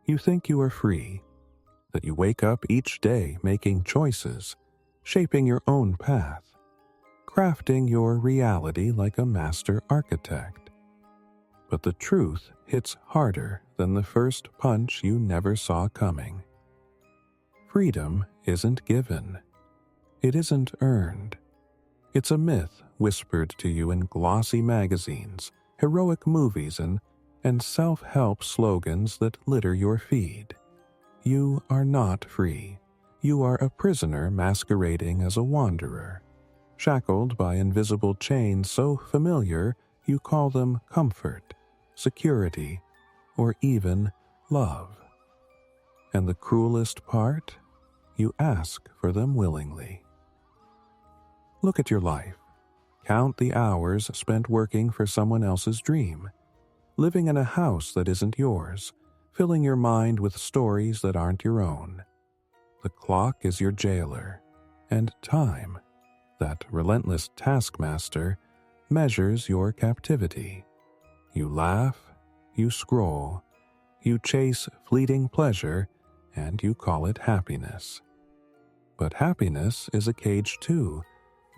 You think you are free, that you wake up each day making choices, shaping your own path, crafting your reality like a master architect. But the truth hits harder than the first punch you never saw coming. Freedom isn't given. It isn't earned. It's a myth whispered to you in glossy magazines, heroic movies, and self-help slogans that litter your feed. You are not free. You are a prisoner masquerading as a wanderer, shackled by invisible chains so familiar you call them comfort, security, or even love. And the cruelest part? You ask for them willingly. Look at your life. Count the hours spent working for someone else's dream, living in a house that isn't yours, filling your mind with stories that aren't your own. The clock is your jailer, and time, that relentless taskmaster, measures your captivity. You laugh, you scroll, you chase fleeting pleasure, and you call it happiness. But happiness is a cage too,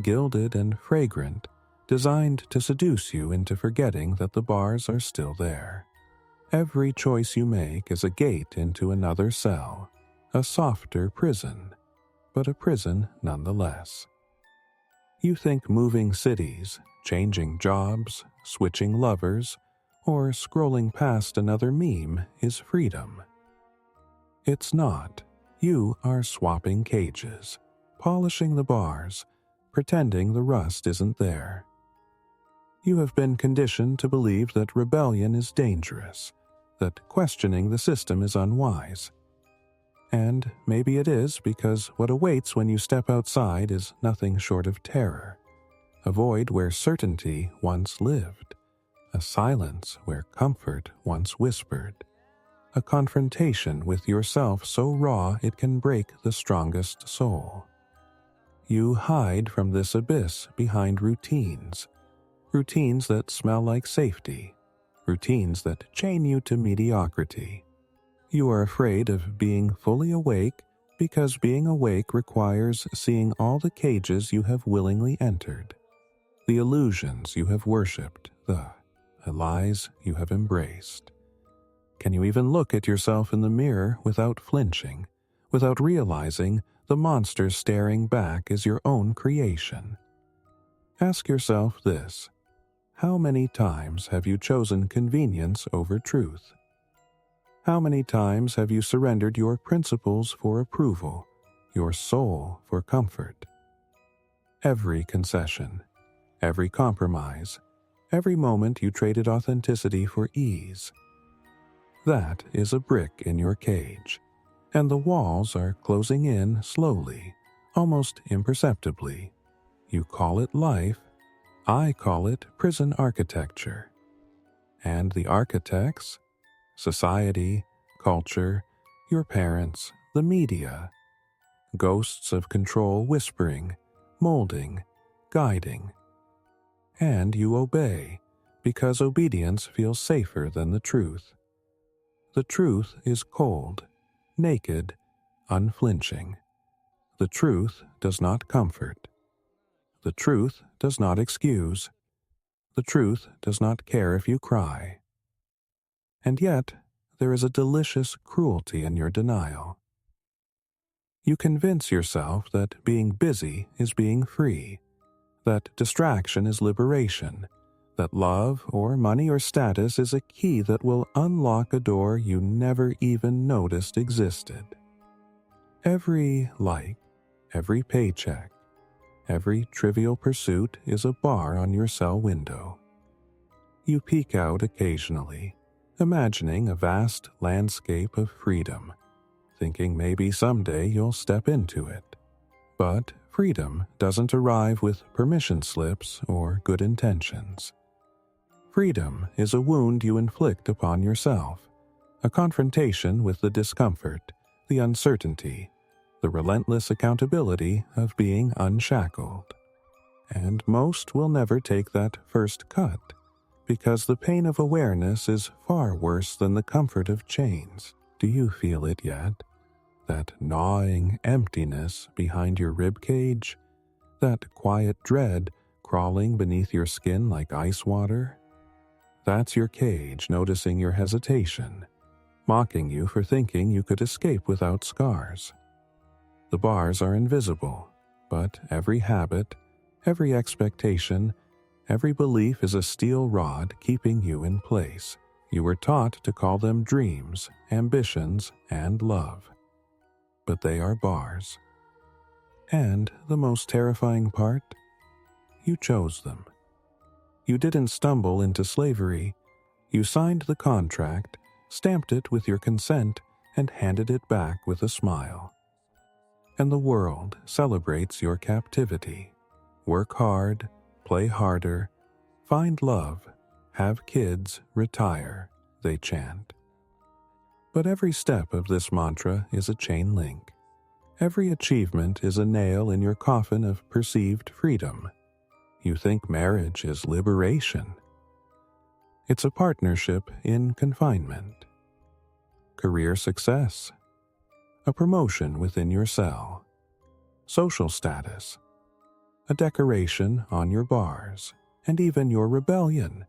gilded and fragrant, designed to seduce you into forgetting that the bars are still there. Every choice you make is a gate into another cell, a softer prison, but a prison nonetheless. You think moving cities, changing jobs, switching lovers, or scrolling past another meme is freedom. It's not. You are swapping cages, polishing the bars, pretending the rust isn't there. You have been conditioned to believe that rebellion is dangerous, that questioning the system is unwise. And maybe it is because what awaits when you step outside is nothing short of terror, a void where certainty once lived, a silence where comfort once whispered, a confrontation with yourself so raw it can break the strongest soul. You hide from this abyss behind routines that smell like safety, routines that chain you to mediocrity. You are afraid of being fully awake because being awake requires seeing all the cages you have willingly entered, the illusions you have worshipped, the lies you have embraced. Can you even look at yourself in the mirror without flinching, without realizing the monster staring back is your own creation? Ask yourself this: how many times have you chosen convenience over truth? How many times have you surrendered your principles for approval, your soul for comfort? Every concession, every compromise, every moment you traded authenticity for ease. That is a brick in your cage, and the walls are closing in slowly, almost imperceptibly. You call it life, I call it prison architecture. And the architects? Society, culture, your parents, the media. Ghosts of control whispering, molding, guiding. And you obey, because obedience feels safer than the truth. The truth is cold, naked, unflinching. The truth does not comfort. The truth does not excuse. The truth does not care if you cry. And yet, there is a delicious cruelty in your denial. You convince yourself that being busy is being free, that distraction is liberation, that love or money or status is a key that will unlock a door you never even noticed existed. Every like, every paycheck, every trivial pursuit is a bar on your cell window. You peek out occasionally, imagining a vast landscape of freedom, thinking maybe someday you'll step into it. But freedom doesn't arrive with permission slips or good intentions. Freedom is a wound you inflict upon yourself, a confrontation with the discomfort, the uncertainty, the relentless accountability of being unshackled. And most will never take that first cut, because the pain of awareness is far worse than the comfort of chains. Do you feel it yet? That gnawing emptiness behind your rib cage? That quiet dread crawling beneath your skin like ice water? That's your cage noticing your hesitation, mocking you for thinking you could escape without scars. The bars are invisible, but every habit, every expectation, every belief is a steel rod keeping you in place. You were taught to call them dreams, ambitions, and love. But they are bars. And the most terrifying part? You chose them. You didn't stumble into slavery. You signed the contract, stamped it with your consent, and handed it back with a smile. And the world celebrates your captivity. Work hard, play harder, find love, have kids, retire, they chant. But every step of this mantra is a chain link. Every achievement is a nail in your coffin of perceived freedom. You think marriage is liberation. It's a partnership in confinement. Career success. A promotion within your cell. Social status. A decoration on your bars. And even your rebellion.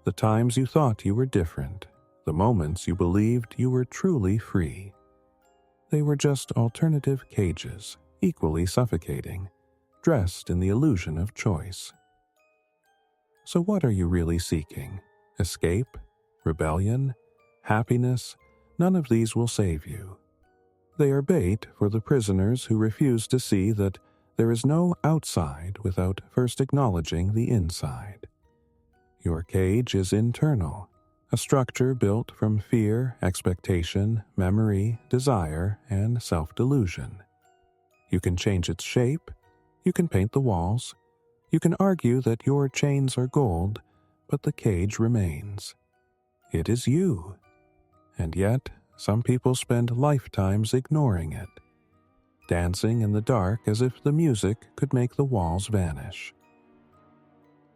The times you thought you were different. The moments you believed you were truly free. They were just alternative cages, equally suffocating, dressed in the illusion of choice. So what are you really seeking? Escape? Rebellion? Happiness? None of these will save you. They are bait for the prisoners who refuse to see that there is no outside without first acknowledging the inside. Your cage is internal, a structure built from fear, expectation, memory, desire, and self-delusion. You can change its shape, you can paint the walls, you can argue that your chains are gold, but the cage remains. It is you. And yet, some people spend lifetimes ignoring it, dancing in the dark as if the music could make the walls vanish.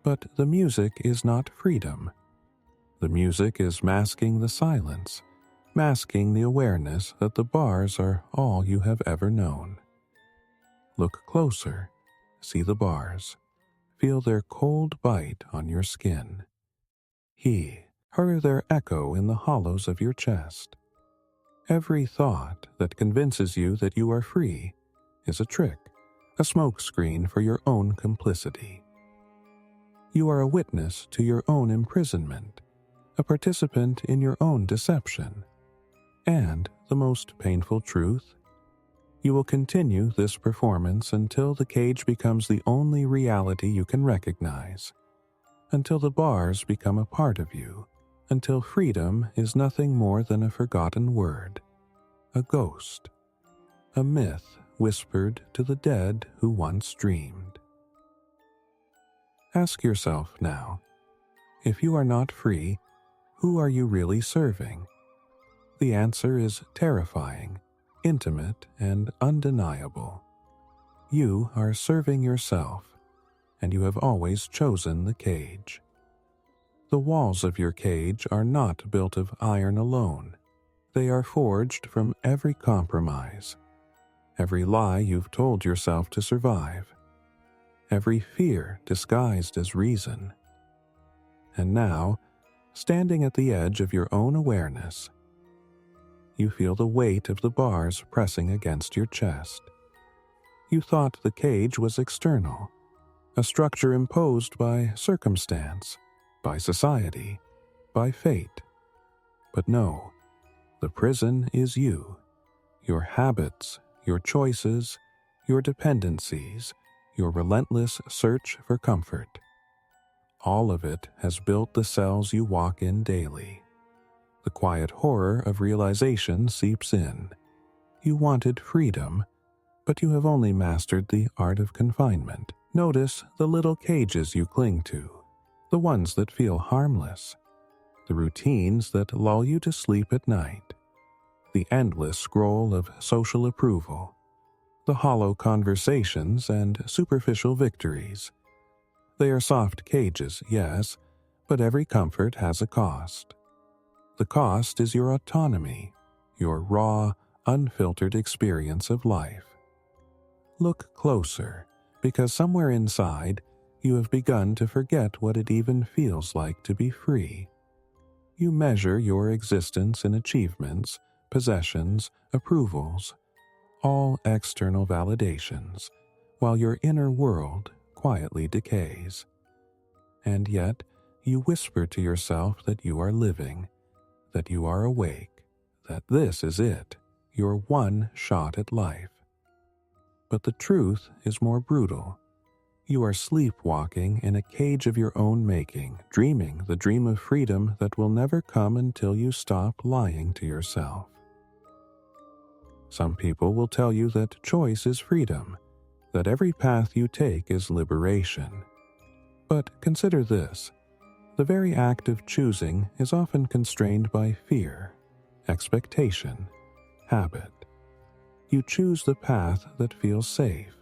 But the music is not freedom. The music is masking the silence, masking the awareness that the bars are all you have ever known. Look closer, see the bars, feel their cold bite on your skin. Hear their echo in the hollows of your chest. Every thought that convinces you that you are free is a trick, a smokescreen for your own complicity. You are a witness to your own imprisonment, a participant in your own deception. And the most painful truth, you will continue this performance until the cage becomes the only reality you can recognize, until the bars become a part of you, until freedom is nothing more than a forgotten word, a ghost, a myth whispered to the dead who once dreamed. Ask yourself now, if you are not free, who are you really serving? The answer is terrifying, intimate, and undeniable. You are serving yourself, and you have always chosen the cage. The walls of your cage are not built of iron alone. They are forged from every compromise, every lie you've told yourself to survive, every fear disguised as reason. And now, standing at the edge of your own awareness, you feel the weight of the bars pressing against your chest. You thought the cage was external, a structure imposed by circumstance, by society, by fate. But no, the prison is you, your habits, your choices, your dependencies, your relentless search for comfort. All of it has built the cells you walk in daily. The quiet horror of realization seeps in. You wanted freedom, but you have only mastered the art of confinement. Notice the little cages you cling to, the ones that feel harmless, the routines that lull you to sleep at night, the endless scroll of social approval, the hollow conversations and superficial victories. They are soft cages, yes, but every comfort has a cost. The cost is your autonomy, your raw, unfiltered experience of life. Look closer, because somewhere inside, you have begun to forget what it even feels like to be free. You measure your existence in achievements, possessions, approvals, all external validations, while your inner world quietly decays. And yet, you whisper to yourself that you are living, that you are awake, that this is it, your one shot at life. But the truth is more brutal. You are sleepwalking in a cage of your own making, dreaming the dream of freedom that will never come until you stop lying to yourself. Some people will tell you that choice is freedom, that every path you take is liberation. But consider this. The very act of choosing is often constrained by fear, expectation, habit. You choose the path that feels safe,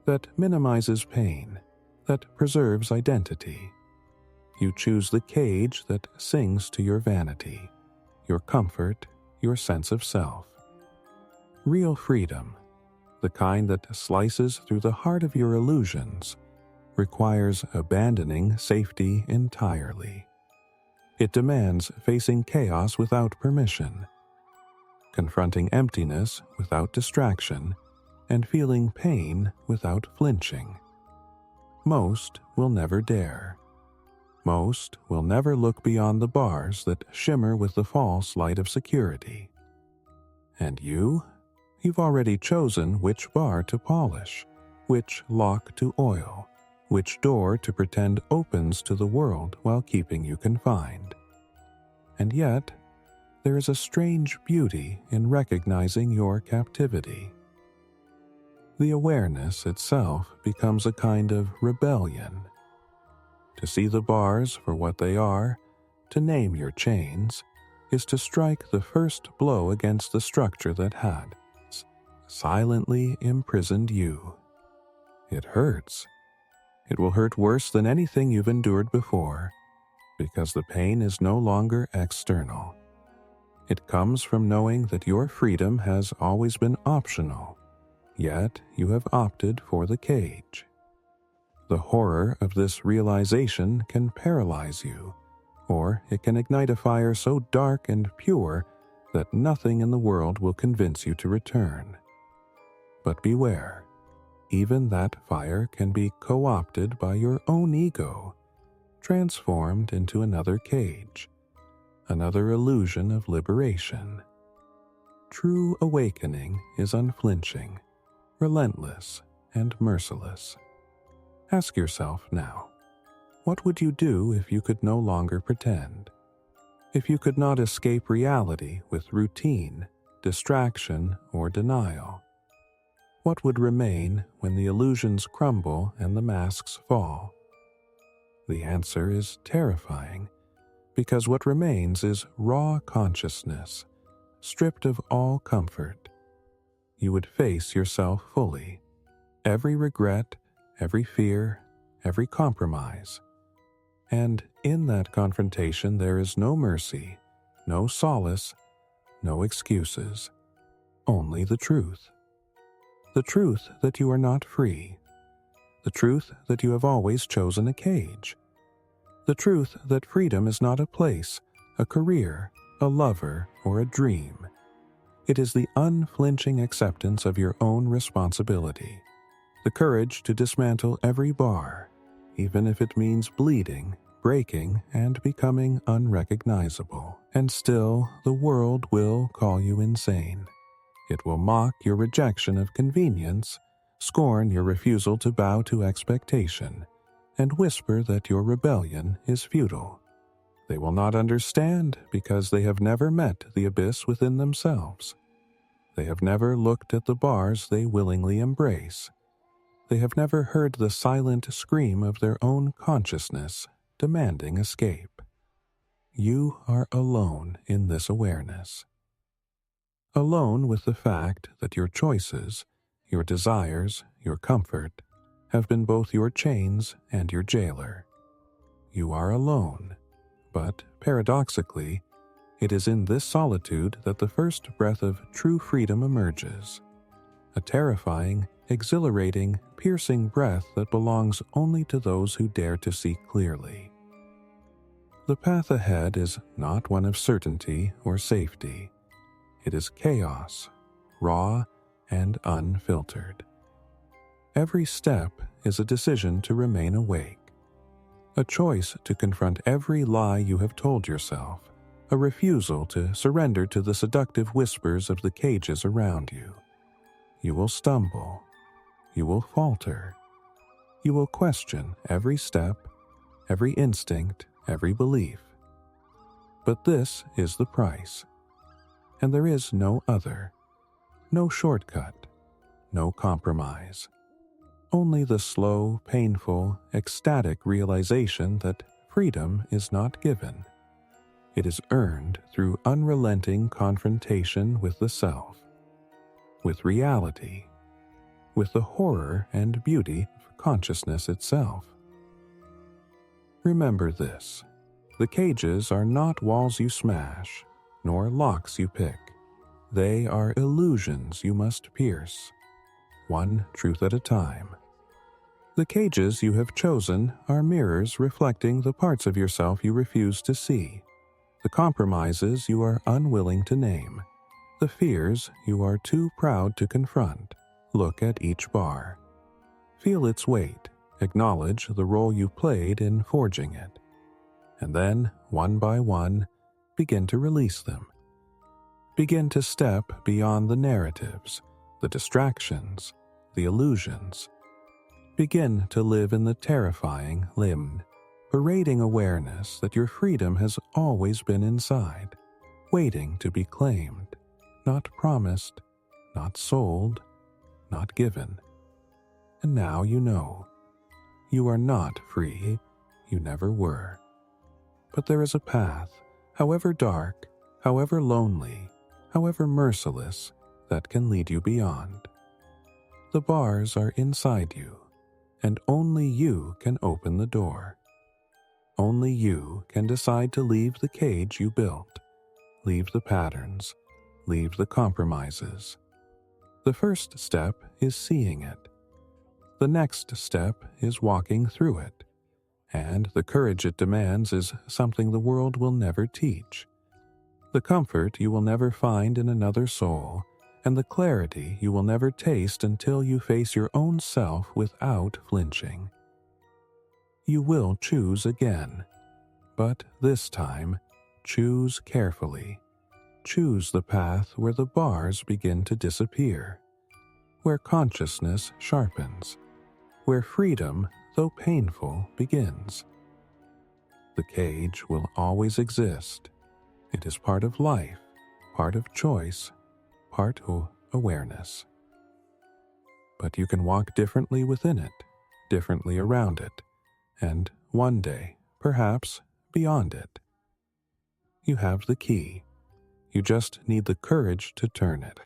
that minimizes pain, that preserves identity. You choose the cage that sings to your vanity, your comfort, your sense of self. Real freedom, the kind that slices through the heart of your illusions, requires abandoning safety entirely. It demands facing chaos without permission, confronting emptiness without distraction, and feeling pain without flinching. Most will never dare. Most will never look beyond the bars that shimmer with the false light of security. And you've already chosen which bar to polish, which lock to oil, which door to pretend opens to the world while keeping you confined. And yet, there is a strange beauty in recognizing your captivity. The awareness itself becomes a kind of rebellion. To see the bars for what they are, to name your chains, is to strike the first blow against the structure that had silently imprisoned you. It hurts. It will hurt worse than anything you've endured before, because the pain is no longer external. It comes from knowing that your freedom has always been optional, yet you have opted for the cage. The horror of this realization can paralyze you, or it can ignite a fire so dark and pure that nothing in the world will convince you to return. But beware, even that fire can be co-opted by your own ego, transformed into another cage, another illusion of liberation. True awakening is unflinching, relentless, and merciless. Ask yourself now, what would you do if you could no longer pretend? If you could not escape reality with routine, distraction, or denial? What would remain when the illusions crumble and the masks fall? The answer is terrifying, because what remains is raw consciousness, stripped of all comfort. You would face yourself fully, every regret, every fear, every compromise. And in that confrontation there is no mercy, no solace, no excuses, only the truth. The truth that you are not free. The truth that you have always chosen a cage. The truth that freedom is not a place, a career, a lover, or a dream. It is the unflinching acceptance of your own responsibility, the courage to dismantle every bar, even if it means bleeding, breaking, and becoming unrecognizable. And still, the world will call you insane. It will mock your rejection of convenience, scorn your refusal to bow to expectation, and whisper that your rebellion is futile. They will not understand because they have never met the abyss within themselves. They have never looked at the bars they willingly embrace. They have never heard the silent scream of their own consciousness demanding escape. You are alone in this awareness. Alone with the fact that your choices, your desires, your comfort, have been both your chains and your jailer. You are alone, but paradoxically, It is in this solitude that the first breath of true freedom emerges, a terrifying, exhilarating, piercing breath that belongs only to those who dare to see clearly. The path ahead is not one of certainty or safety. It is chaos, raw and unfiltered. Every step is a decision to remain awake, a choice to confront every lie you have told yourself, a refusal to surrender to the seductive whispers of the cages around you. You will stumble. You will falter. You will question every step, every instinct, every belief. But this is the price, and there is no other, no shortcut, no compromise. Only the slow, painful, ecstatic realization that freedom is not given. It is earned through unrelenting confrontation with the self, with reality, with the horror and beauty of consciousness itself. Remember this: the cages are not walls you smash, nor locks you pick. They are illusions you must pierce, one truth at a time. The cages you have chosen are mirrors reflecting the parts of yourself you refuse to see, the compromises you are unwilling to name, the fears you are too proud to confront. Look at each bar. Feel its weight, acknowledge the role you played in forging it, and then, one by one, begin to release them. Begin to step beyond the narratives, the distractions, the illusions. Begin to live in the terrifying limn, parading awareness that your freedom has always been inside, waiting to be claimed, not promised, not sold, not given. And now you know. You are not free. You never were. But there is a path, however dark, however lonely, however merciless, that can lead you beyond. The bars are inside you, and only you can open the door. Only you can decide to leave the cage you built, leave the patterns, leave the compromises. The first step is seeing it. The next step is walking through it, and the courage it demands is something the world will never teach. The comfort you will never find in another soul, and the clarity you will never taste until you face your own self without flinching. You will choose again, but this time, choose carefully. Choose the path where the bars begin to disappear, where consciousness sharpens, where freedom, though painful, begins. The cage will always exist. It is part of life, part of choice, part of awareness. But you can walk differently within it, differently around it, and one day, perhaps, beyond it. You have the key. You just need the courage to turn it.